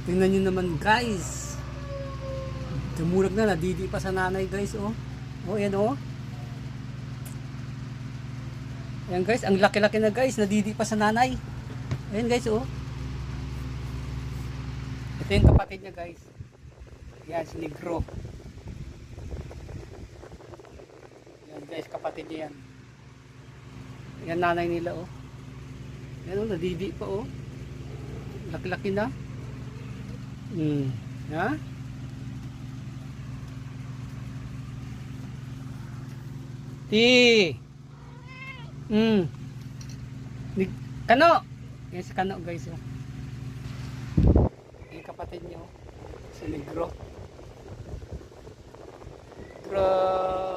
Tingnan nyo naman guys. Dumurag na, nadidi pa sa nanay guys, oh. Oh, yan oh. Ayan guys, ang laki-laki na guys, nadidi pa sa nanay. Ayan guys, oh. Ito yung kapatid niya guys. Yan, si Negro. Yan guys, kapatid niya yan. Yan nanay nila, oh. Yan oh, nadidi pa, oh. Laki-laki na. Ha? Kano. Yan si Kano guys, oh. Yung kapatid niyo, si Negro. Negro.